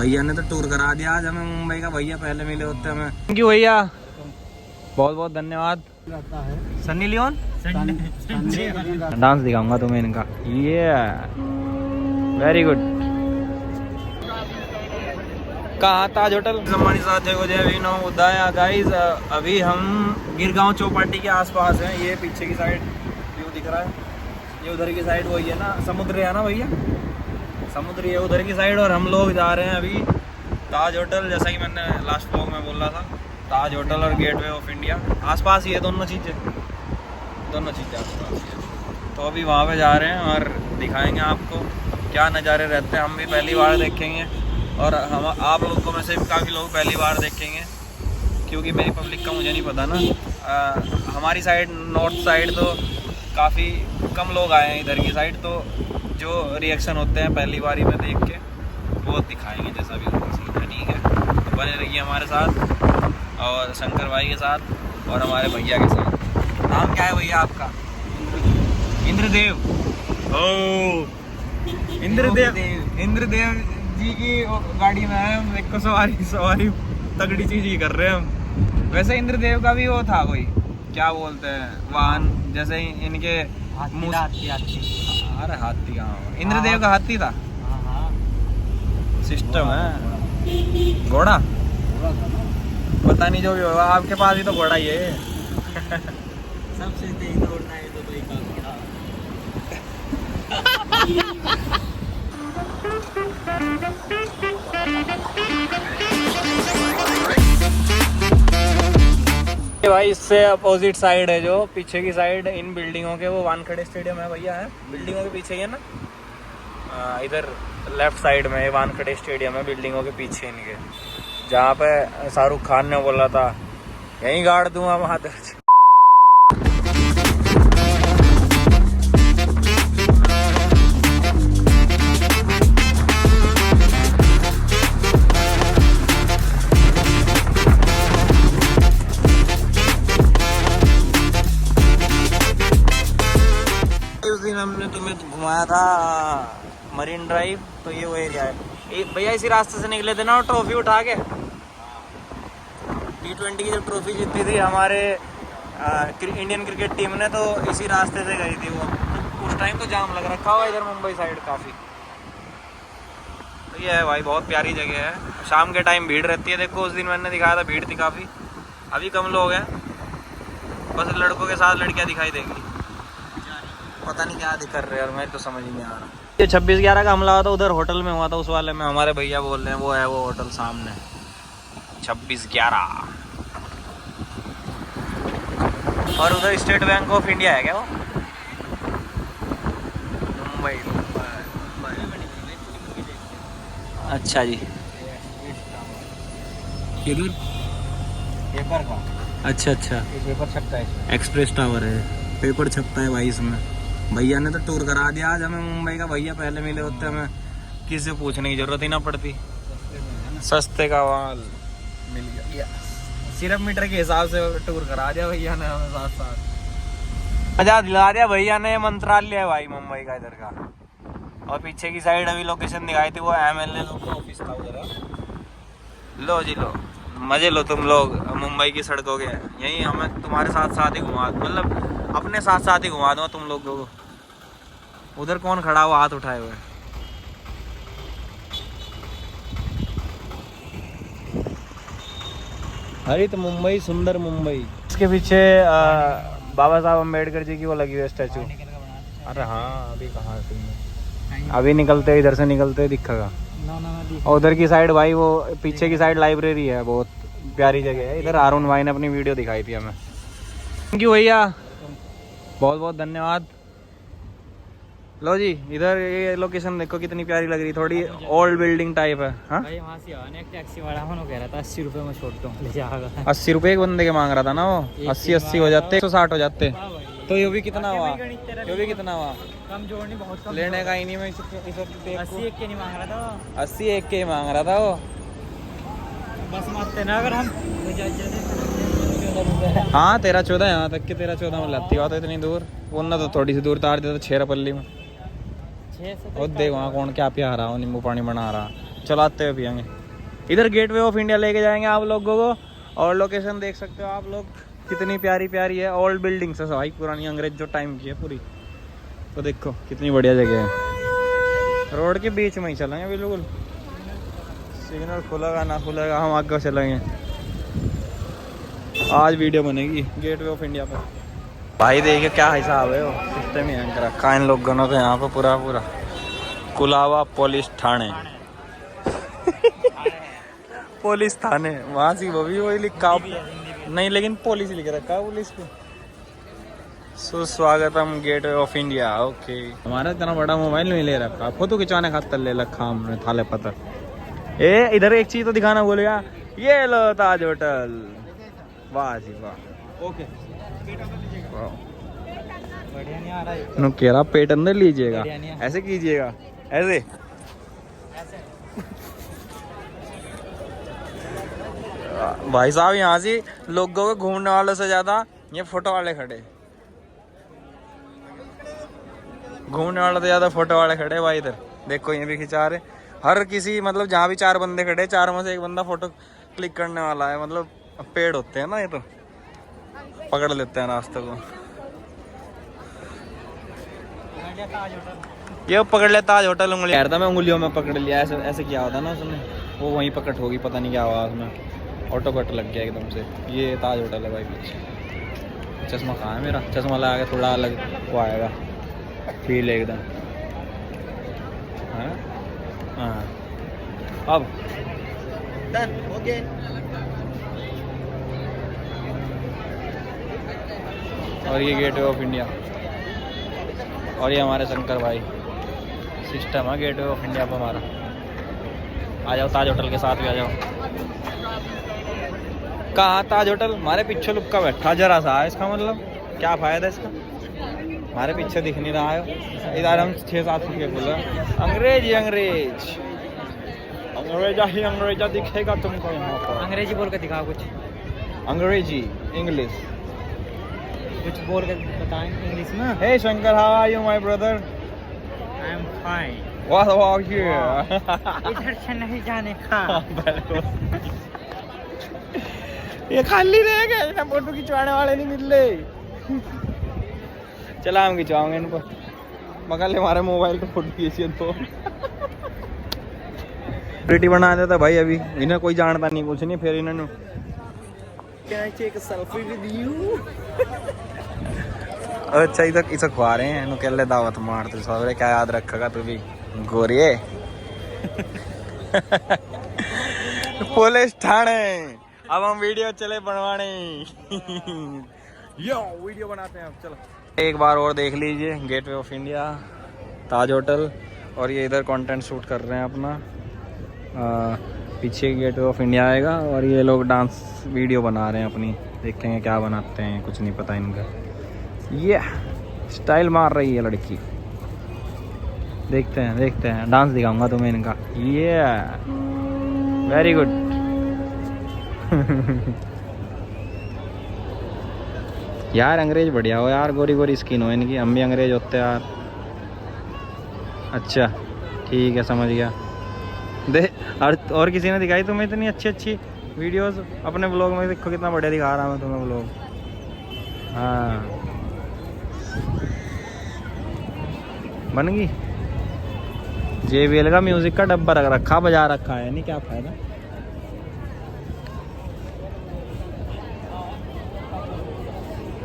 भैया ने तो टूर करा दिया आज हमें मुंबई का। भैया पहले मिले होते हमें। थैंक यू भैया, बहुत बहुत धन्यवाद। सन्नी लियोन डांस दिखाऊंगा तुम्हें इनका। ये वेरी गुड। कहाँ ताज होटल हमारे साथ है जय नो उदया गाइस। अभी हम गिरगांव चौपाटी के आसपास हैं। ये पीछे की साइड व्यू दिख रहा है, ये उधर की साइड वही है ना, समुद्र है ना भैया, समुद्र है उधर की साइड। और हम लोग जा रहे हैं अभी ताज होटल, जैसा कि मैंने लास्ट व्लॉग में बोल रहा था। ताज होटल और गेटवे ऑफ इंडिया आसपास ही है, दोनों चीज़ें आसपास है। तो अभी वहाँ पे जा रहे हैं और दिखाएंगे आपको क्या नज़ारे रहते हैं। हम भी पहली बार देखेंगे और हम आप लोगों में से काफ़ी लोग पहली बार देखेंगे, क्योंकि मेरी पब्लिक का मुझे नहीं पता ना। हमारी साइड नॉर्थ साइड तो काफ़ी कम लोग आए हैं, इधर की साइड तो जो रिएक्शन होते हैं पहली बारी में देख के वो दिखाएंगे जैसा भी होगा। ठीक है, तो बने रहिए हमारे साथ और शंकर भाई के साथ और हमारे भैया के साथ। नाम क्या है भैया आपका? इंद्रदेव। ओ इंद्रदेव जी की गाड़ी में है हम। एक को सवारी तगड़ी चीज ही कर रहे हैं हम। वैसे इंद्रदेव का भी वो था कोई, क्या बोलते हैं, वाहन जैसे इनके हाथी। अरे हाथी कहाँ, इंद्रदेव का हाथी था। सिस्टम है। घोड़ा पता नहीं, जो भी होगा आपके पास ही तो घोड़ा ही है। सबसे तेज दौड़ना है तो कोई का घोड़ा। भाई इससे अपोजिट साइड है, जो पीछे की साइड इन बिल्डिंगों के, वो वानखेड़े स्टेडियम है भैया, है बिल्डिंगों के पीछे ही है ना। इधर लेफ्ट साइड में वानखेड़े स्टेडियम है, बिल्डिंगों के पीछे इनके, जहाँ पे शाहरुख खान ने बोला था यहीं गाड़ दूंगा वहाँ तक। उस दिन हमने तुम्हें घुमाया था मरीन ड्राइव, तो ये वो एरिया है भैया। इसी रास्ते से निकले थे ना और ट्रॉफी उठा के T20 की जब ट्रॉफी जीती थी हमारे इंडियन क्रिकेट टीम ने, तो इसी रास्ते से गई थी वो। उस टाइम तो जाम लग रखा हुआ इधर मुंबई साइड काफ़ी। तो ये है भाई, बहुत प्यारी जगह है। शाम के टाइम भीड़ रहती है, देखो उस दिन मैंने दिखाया था भीड़ थी काफ़ी। अभी कम लोग हैं, बस लड़कों के साथ लड़कियाँ दिखाई देंगी। पता नहीं क्या दिख रहे हैं और मेरे तो समझ ही नहीं आ रहा। ये 26/11 का हमला हुआ था, उधर होटल में हुआ था, उस वाले में हमारे भैया बोल रहे हैं वो है वो होटल सामने 26/11। और उधर स्टेट बैंक ऑफ इंडिया है क्या वो? मुंबई। अच्छा जी, किधर? पेपर का। अच्छा, पेपर छपता है, एक्सप्रेस टावर है, पेपर छपता है भाई इसमें। भैया ने तो टूर करा दिया आज हमें मुंबई का। भैया पहले मिले होते हमें किसी से पूछने की जरूरत ही ना पड़ती, सस्ते का वाल मिल गया। सिर्फ मीटर के हिसाब से टूर करा दिया भैया ने हमें, साथ साथ मजा दिला दिया भैया ने। मंत्रालय है भाई मुंबई का इधर का। और पीछे की साइड अभी लोकेशन दिखाई थी, वो MLA लोग का ऑफिस था उधर। लो जी लो, मजे लो तुम लोग मुंबई की सड़कों के। यही हमें तुम्हारे साथ साथ ही घुमा, मतलब अपने साथ साथ ही घुमा दूंगा तुम लोगों को। उधर कौन खड़ा हुआ हाथ उठाए हुए? हरित मुंबई, सुंदर मुंबई। इसके पीछे बाबा साहब अम्बेडकर जी की वो लगी हुई है स्टैचू। अरे हाँ, अभी कहाँ है? अभी निकलते इधर से निकलते दिखेगा। और उधर की साइड भाई वो पीछे की साइड लाइब्रेरी है, बहुत प्यारी जगह है। इधर अरुण भाई ने अपनी वीडियो दिखाई थी हमें। थैंक यू भैया, बहुत बहुत धन्यवाद। लो जी, इधर ये लोकेशन देखो कितनी प्यारी लग रही, थोड़ी ओल्ड बिल्डिंग टाइप है। हाँ भाई, वहाँ से एक टैक्सी वाला कह रहा था 80 रुपये में छोड़ दूँ, ले जाएगा। 80 रुपये एक बंदे के मांग रहा था ना वो। 80 हो जाते, 160 हो जाते। तो ये भी कितना हुआ? ये भी कितना हुआ? कम जोड़नी बहुत कम, लेने का ही नहीं। मैं 80 एक के नहीं मांग रहा था, 80 एक के ही मांग रहा था वो। बस मारते ना अगर हम। हाँ 13-14 यहाँ तक के 13-14 में लगती हुआ तो इतनी दूर, वरना तो थोड़ी सी दूर तार देता छेरापल्ली में। और देख वहाँ कौन क्या प्यारा हो, नींबू पानी बना रहा। चलाते हुए पियेंगे। इधर गेटवे ऑफ इंडिया लेके जाएंगे आप लोगों को, और लोकेशन देख सकते हो आप लोग, कितनी प्यारी प्यारी है। ओल्ड बिल्डिंग्स है भाई, पुरानी अंग्रेज जो टाइम की है पूरी। तो देखो कितनी बढ़िया जगह है, रोड के बीच में ही चलेंगे बिल्कुल। सिग्नल खुलेगा ना खुलेगा हम आगे चलेंगे। आज वीडियो बनेगी गेटवे ऑफ इंडिया पर। भाई देखिए क्या हिसाब है, वो सिस्टम ही हैंग रखा इन लोगों ने तो यहाँ पे पूरा पूरा। कुलावा पुलिस थाने पुलिस थाने वहाँ से वो भी वही लिखा नहीं, लेकिन पुलिस लिख रखा है पुलिस पे। सुस्वागतम गेटवे ऑफ इंडिया। ओके, हमारा इतना बड़ा मोबाइल नहीं ले रखा, फोटो खिंचवाने खातर ले रखा हमने थाले पत्थर। ए इधर एक चीज तो दिखाना बोलेगा, ये लो ताज होटल। वाह जी वाह। ओके बढ़िया नहीं आ रहा है, कह रहा पेट अंदर लीजिएगा, ऐसे कीजिएगा, ऐसे भाई साहब यहाँ से लोगों को घूमने वालों से ज्यादा ये फोटो वाले खड़े, घूमने वाले तो ज्यादा फोटो वाले खड़े भाई। इधर देखो ये भी खिंचा रहे, हर किसी मतलब जहाँ भी 4 बंदे खड़े, 4 में से एक बंदा फोटो क्लिक करने वाला है। मतलब पेड़ होते हैं ना, ये तो पकड़ लेते हैं रास्ते को। ये पकड़ लेता ताज होटल, उंगली यार था मैं उंगलियों में पकड़ लिया, ऐसे ऐसे किया होता ना उसने, वो वहीं पकड़ होगी, पता नहीं क्या हुआ उसमें, ऑटो कट लग गया एकदम से। ये ताज होटल है भाई पीछे। चश्मा कहाँ है मेरा, चश्मा लगा के थोड़ा अलग वो आएगा फील एकदम। हाँ अब डन ओके। और ये गेटवे ऑफ इंडिया, और ये हमारे शंकर भाई। सिस्टम है गेटवे ऑफ इंडिया पर हमारा। आ जाओ ताज होटल के साथ भी आ जाओ। कहाँ ताज होटल? हमारे पीछे लुक्का बैठा जरा सा है, इसका मतलब क्या फायदा इसका, हमारे पीछे दिख नहीं रहा है। इधर हम 6-7 फुट के खुले, अंग्रेज ही अंग्रेज, अंग्रेजा ही अंग्रेजा दिखेगा तुमको यहाँ पर। अंग्रेजी बोल के दिखा कुछ, अंग्रेजी इंग्लिश कुछ बोल के बताएं इंग्लिश में। Hey Shankar, how are you my brother? I am fine. What about you? इधर से नहीं जाने का। ये खाली रह गए ना, फोटो खिंचवाने वाले नहीं मिल रहे। चला हम खिंचवाएंगे इनको, मगर ले हमारे मोबाइल को फोटो खींचिए तो प्रिटी बना देता भाई। अभी इन्हें कोई जानता नहीं कुछ नहीं, फिर इन्होंने can I take a selfie with you. अच्छा इसे खुआ रहे हैं, कहले दावत मार तू सारे, क्या याद रखेगा तू भी गोरिये। पुलिस थाने, अब हम वीडियो चले बनवाने। यो वीडियो बनाते हैं अब, चलो। एक बार और देख लीजिए gateway of India, Taj hotel, और ये इधर कंटेंट शूट कर रहे हैं अपना। पीछे गेटवे ऑफ इंडिया आएगा, और ये लोग डांस वीडियो बना रहे हैं अपनी, देखेंगे क्या बनाते हैं, कुछ नहीं पता इनका। ये स्टाइल मार रही है लड़की, देखते हैं डांस दिखाऊंगा तुम्हें इनका। ये वेरी गुड। यार अंग्रेज बढ़िया हो यार, गोरी गोरी स्किन हो इनकी, हम भी अंग्रेज होते यार। अच्छा ठीक है, समझ गया। दे और किसी ने दिखाई तुम्हें इतनी अच्छी अच्छी वीडियोस अपने ब्लॉग में? देखो कितना बढ़िया दिखा रहा मैं तुम्हें ब्लॉग। हाँ बन गई। JBL का म्यूजिक का डब्बा रख रखा, बजा रखा है, नहीं क्या फायदा।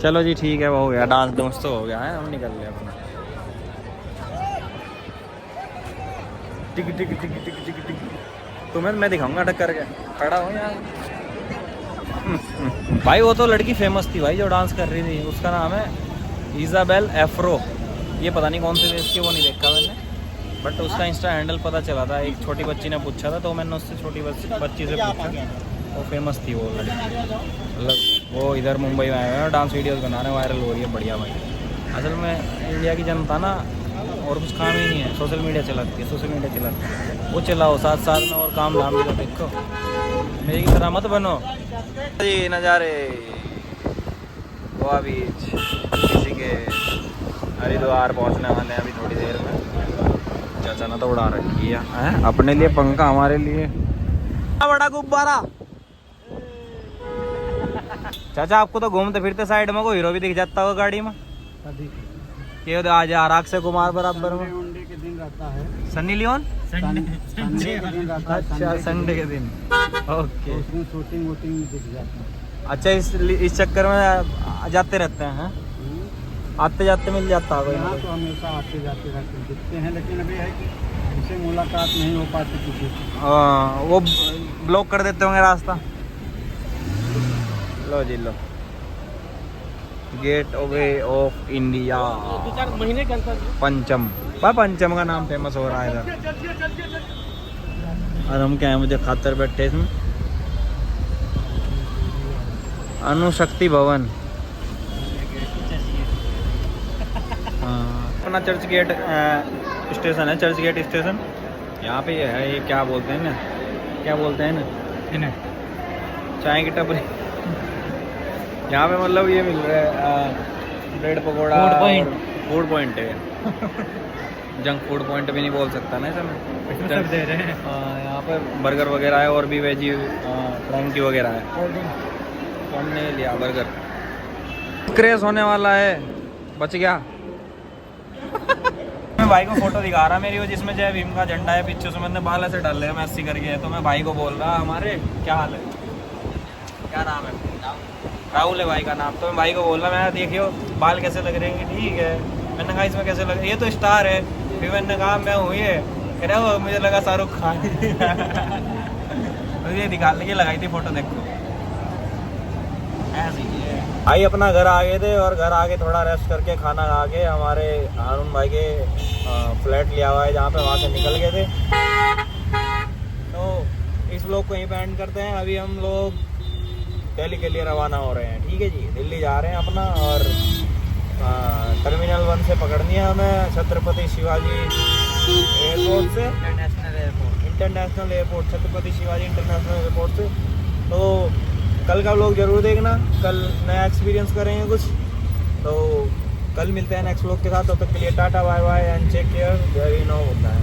चलो जी ठीक है, वो हो गया डांस डूंस तो हो गया है, हम निकल रहे अपना। टिक टिक टिक टिक टिक टिक तुम्हें मैं दिखाऊंगा टक्कर के, खड़ा हो यार। भाई वो तो लड़की फेमस थी भाई जो डांस कर रही थी, उसका नाम है इजाबेल एफ्रो। ये पता नहीं कौन से देश की, वो नहीं देखा मैंने, बट उसका इंस्टा हैंडल पता चला था। एक छोटी बच्ची ने पूछा था, तो मैंने उससे छोटी बच्ची से पूछा, वो फेमस थी वो लड़की। मतलब वो इधर मुंबई में आए हुए हैं, डांस वीडियोस बना रहे हैं, वायरल हो रही है बढ़िया भाई। असल में इंडिया की जनता ना और कुछ काम ही नहीं है, सोशल मीडिया चलाती है, सोशल मीडिया चलाती है, वो चलाओ साथ साथ में, और काम धाम भी देखो, मेरी की तरह मत बनो। जी नज़ारे गोवा बीच, किसी के हरिद्वार पहुंचने वाले हैं अभी थोड़ी देर में। चाचा ने तो उड़ा रखी है अपने लिए पंखा, हमारे लिए बड़ा गुब्बारा। चाचा आपको तो घूमते फिरते साइड में कोई हीरो भी दिख जाता होगा गाड़ी में। ये आज अक्षय कुमार बराबर में के दिन रहता है सन्नी लियोन। संडे के दिन रहता है। अच्छा संडे के दिन, ओके। उसमें शूटिंग वूटिंग दिख जाता है। अच्छा इस चक्कर में जाते रहते हैं, आते जाते मिल जाता है यहाँ तो हमेशा आते जाते रहते दिखते हैं, लेकिन अभी है कि उनसे मुलाकात नहीं हो पाती किसी से। वो ब्लॉक कर देते होंगे रास्ता। लो जी लो, गेट वे ऑफ इंडिया 2-4 महीने के अंतर पंचम। पंचम का नाम फेमस हो रहा है इधर, और हम क्या है मुझे खातर बैठे इसमें। अनुशक्ति भवन, अपना चर्च गेट स्टेशन है, चर्च गेट स्टेशन। यहाँ पे ये है, ये क्या बोलते हैं ना, क्या बोलते हैं ना, चाय की टपरी। यहाँ पे मतलब ये मिल रहा है ब्रेड पकौड़ा, फूड पॉइंट है। जंक फूड पॉइंट भी नहीं बोल सकता ना इसमें, सब दे रहे हैं। यहाँ पे बर्गर वगैरह है और भी वेजी फ्रैंकी वगैरह है। तो हमने लिया बर्गर। क्रेज होने वाला है, बच गया। मैं भाई को फोटो दिखा रहा मेरी वो, जिसमें जय भीम का झंडा है पीछे, उसमें मैंने बाल ऐसे डाल रहे हैं मैसी करके। तो मैं भाई को बोल रहा हमारे क्या हाल है, क्या नाम है, राहुल है भाई का नाम। तो मैं भाई को बोल रहा मैं देखियो बाल कैसे लग रहे हैं, ठीक है। मैंने कहा इसमें कैसे लग, ये तो स्टार है। फिर मैंने कहा मैं हूँ ये, कह रहा हो मुझे लगा शाहरुख खान। तो ये दिखाने की लगाई थी फोटो, देखो ऐसी है। भाई अपना घर आ गए थे, और घर आके थोड़ा रेस्ट करके खाना खा के हमारे हारून भाई के फ्लैट लिया हुआ है जहाँ पे, वहाँ से निकल गए थे। तो इस व्लॉग को यहीं पे एंड करते हैं। अभी हम लोग दिल्ली के लिए रवाना हो रहे हैं, ठीक है जी। दिल्ली जा रहे हैं अपना, और टर्मिनल 1 से पकड़नी है हमें छत्रपति शिवाजी एयरपोर्ट से, international airport, Chhatrapati Shivaji international airport से। तो कल का व्लॉग जरूर देखना, कल नया एक्सपीरियंस करेंगे कुछ। तो कल मिलते हैं नेक्स्ट व्लॉग के साथ, तब तक के लिए tata bye bye and take care, very नो होता है।